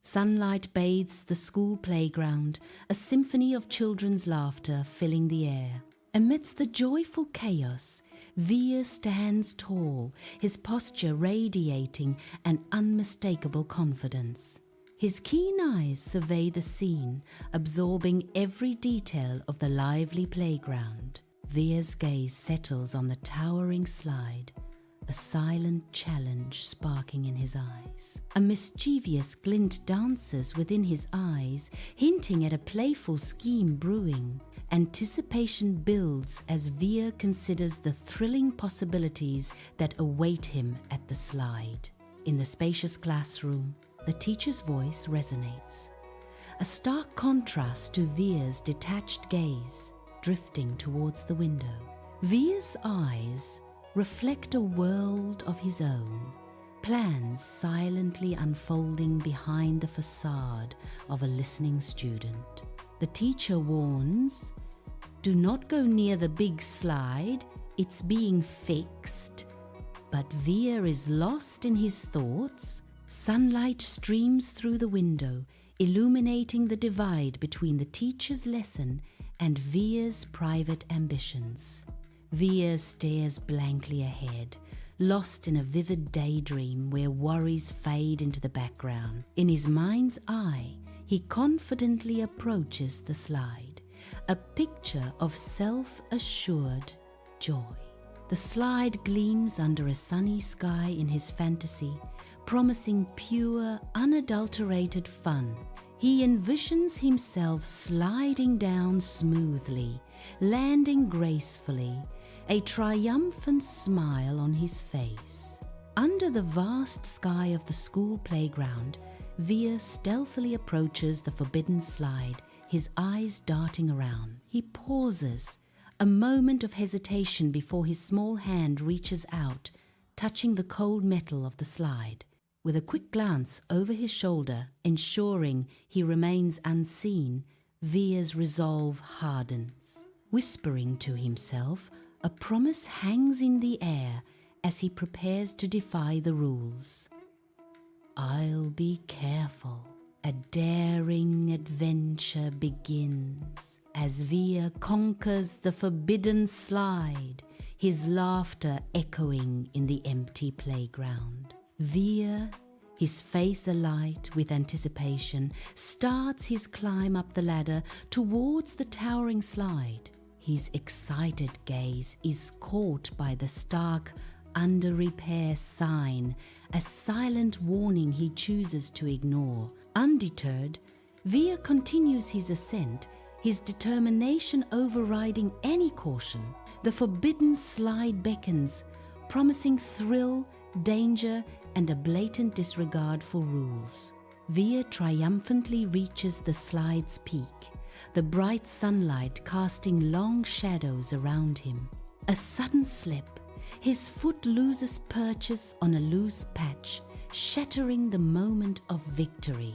Sunlight bathes the school playground, a symphony of children's laughter filling the air. Amidst the joyful chaos, Veer stands tall, his posture radiating an unmistakable confidence. His keen eyes survey the scene, absorbing every detail of the lively playground. Veer's gaze settles on the towering slide, a silent challenge sparking in his eyes. A mischievous glint dances within his eyes, hinting at a playful scheme brewing. Anticipation builds as Veer considers the thrilling possibilities that await him at the slide. In the spacious classroom, the teacher's voice resonates, a stark contrast to Veer's detached gaze, drifting towards the window. Veer's eyes reflect a world of his own, plans silently unfolding behind the facade of a listening student. The teacher warns, "Do not go near the big slide, it's being fixed." But Veer is lost in his thoughts. Sunlight streams through the window, illuminating the divide between the teacher's lesson and Veer's private ambitions. Veer stares blankly ahead, lost in a vivid daydream where worries fade into the background. In his mind's eye, he confidently approaches the slide, a picture of self-assured joy. The slide gleams under a sunny sky in his fantasy, promising pure, unadulterated fun. He envisions himself sliding down smoothly, landing gracefully, a triumphant smile on his face. Under the vast sky of the school playground, Veer stealthily approaches the forbidden slide, his eyes darting around. He pauses, a moment of hesitation before his small hand reaches out, touching the cold metal of the slide. With a quick glance over his shoulder, ensuring he remains unseen, Veer's resolve hardens. Whispering to himself, a promise hangs in the air as he prepares to defy the rules. "I'll be careful." A daring adventure begins as Veer conquers the forbidden slide, his laughter echoing in the empty playground. Veer, his face alight with anticipation, starts his climb up the ladder towards the towering slide. His excited gaze is caught by the stark "under repair" sign, a silent warning he chooses to ignore. Undeterred, Veer continues his ascent, his determination overriding any caution. The forbidden slide beckons, promising thrill, danger, and a blatant disregard for rules. Veer triumphantly reaches the slide's peak, the bright sunlight casting long shadows around him. A sudden slip, his foot loses purchase on a loose patch, shattering the moment of victory.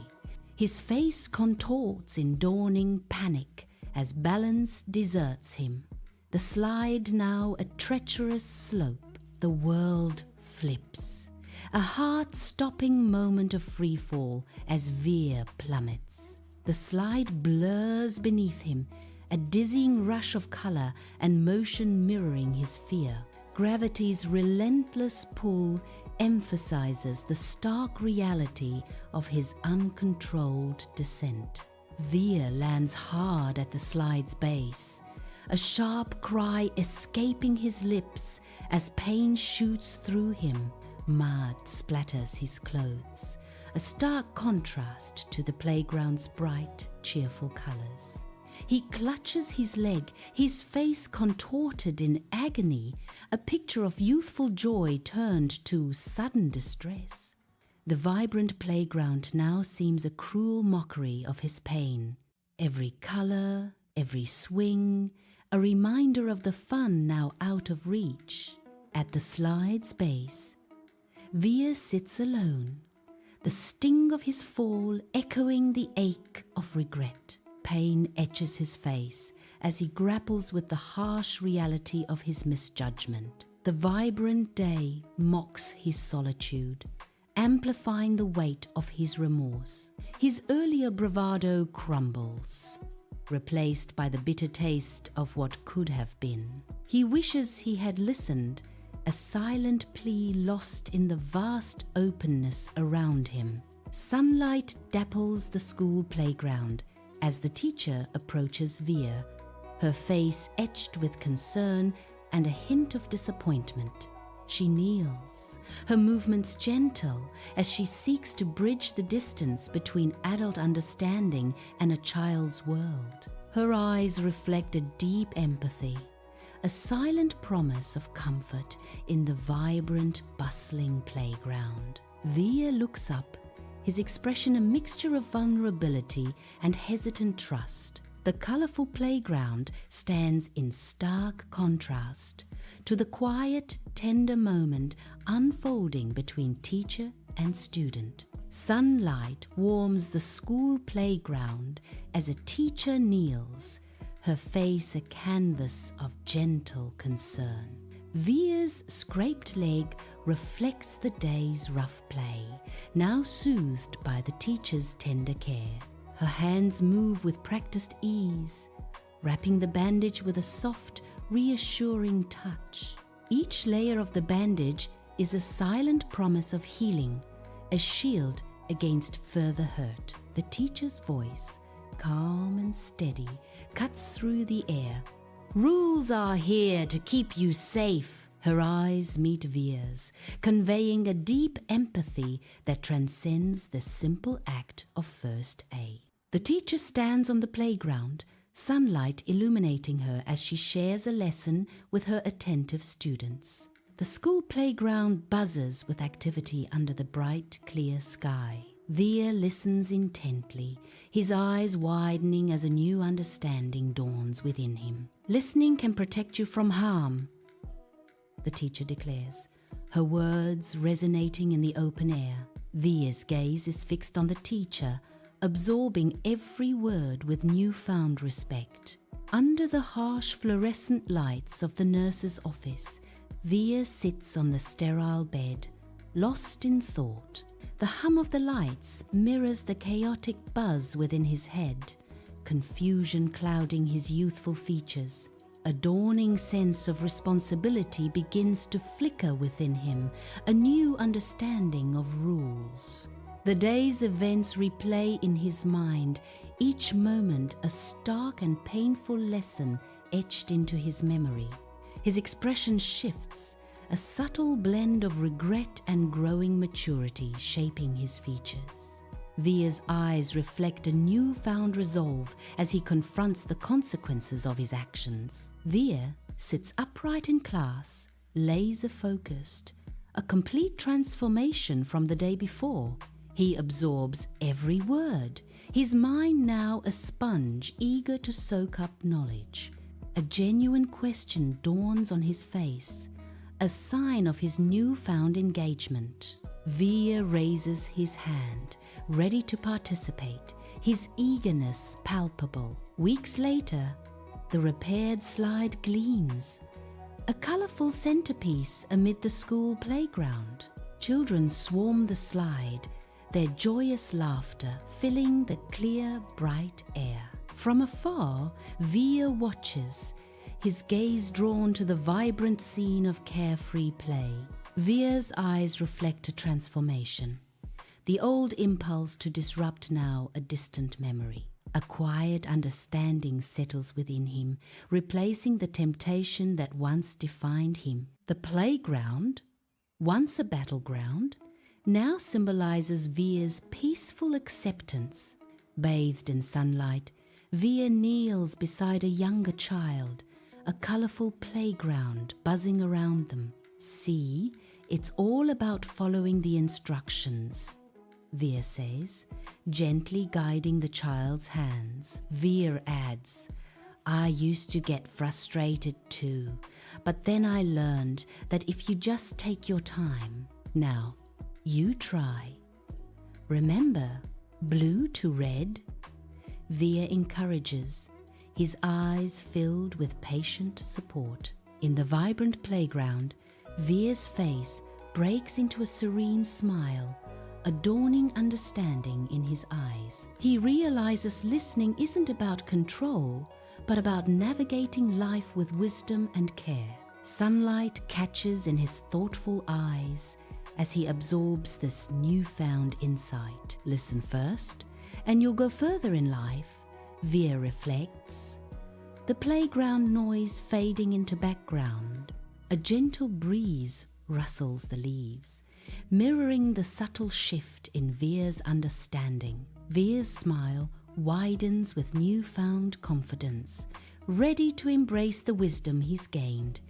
His face contorts in dawning panic as balance deserts him. The slide now a treacherous slope. The world flips. A heart-stopping moment of freefall as Veer plummets. The slide blurs beneath him, a dizzying rush of color and motion mirroring his fear. Gravity's relentless pull emphasizes the stark reality of his uncontrolled descent. Veer lands hard at the slide's base, a sharp cry escaping his lips as pain shoots through him. Mud splatters his clothes, a stark contrast to the playground's bright, cheerful colors. He clutches his leg, his face contorted in agony, a picture of youthful joy turned to sudden distress. The vibrant playground now seems a cruel mockery of his pain. Every color, every swing, a reminder of the fun now out of reach. At the slide's base, Veer sits alone, the sting of his fall echoing the ache of regret. Pain etches his face as he grapples with the harsh reality of his misjudgment. The vibrant day mocks his solitude, amplifying the weight of his remorse. His earlier bravado crumbles, replaced by the bitter taste of what could have been. He wishes he had listened, a silent plea lost in the vast openness around him. Sunlight dapples the school playground as the teacher approaches Veer, her face etched with concern and a hint of disappointment. She kneels, her movements gentle as she seeks to bridge the distance between adult understanding and a child's world. Her eyes reflect a deep empathy, a silent promise of comfort in the vibrant, bustling playground. Veer looks up, his expression a mixture of vulnerability and hesitant trust. The colorful playground stands in stark contrast to the quiet, tender moment unfolding between teacher and student. Sunlight warms the school playground as a teacher kneels, her face a canvas of gentle concern. Veer's scraped leg reflects the day's rough play, now soothed by the teacher's tender care. Her hands move with practiced ease, wrapping the bandage with a soft, reassuring touch. Each layer of the bandage is a silent promise of healing, a shield against further hurt. The teacher's voice, calm and steady, cuts through the air. "Rules are here to keep you safe." Her eyes meet Veer's, conveying a deep empathy that transcends the simple act of first aid. The teacher stands on the playground, sunlight illuminating her as she shares a lesson with her attentive students. The school playground buzzes with activity under the bright, clear sky. Veer listens intently, his eyes widening as a new understanding dawns within him. "Listening can protect you from harm," the teacher declares, her words resonating in the open air. Veer's gaze is fixed on the teacher, absorbing every word with newfound respect. Under the harsh fluorescent lights of the nurse's office, Veer sits on the sterile bed, lost in thought. The hum of the lights mirrors the chaotic buzz within his head, confusion clouding his youthful features. A dawning sense of responsibility begins to flicker within him, a new understanding of rules. The day's events replay in his mind, each moment a stark and painful lesson etched into his memory. His expression shifts, a subtle blend of regret and growing maturity shaping his features. Veer's eyes reflect a newfound resolve as he confronts the consequences of his actions. Veer sits upright in class, laser-focused, a complete transformation from the day before. He absorbs every word, his mind now a sponge eager to soak up knowledge. A genuine question dawns on his face, a sign of his newfound engagement. Veer raises his hand, ready to participate, his eagerness palpable. Weeks later, the repaired slide gleams, a colorful centerpiece amid the school playground. Children swarm the slide, their joyous laughter filling the clear, bright air. From afar, Veer watches, his gaze drawn to the vibrant scene of carefree play. Veer's eyes reflect a transformation, the old impulse to disrupt now a distant memory. A quiet understanding settles within him, replacing the temptation that once defined him. The playground, once a battleground, now symbolizes Veer's peaceful acceptance. Bathed in sunlight, Veer kneels beside a younger child, a colorful playground buzzing around them. "See, it's all about following the instructions," Veer says, gently guiding the child's hands. Veer adds, "I used to get frustrated too, but then I learned that if you just take your time, now, you try. Remember, blue to red?" Veer encourages, his eyes filled with patient support. In the vibrant playground, Veer's face breaks into a serene smile, a dawning understanding in his eyes. He realizes listening isn't about control, but about navigating life with wisdom and care. Sunlight catches in his thoughtful eyes as he absorbs this newfound insight. Listen first, and you'll go further in life, Veer reflects. The playground noise fading into background. A gentle breeze rustles the leaves, mirroring the subtle shift in Veer's understanding. Veer's smile widens with newfound confidence, ready to embrace the wisdom he's gained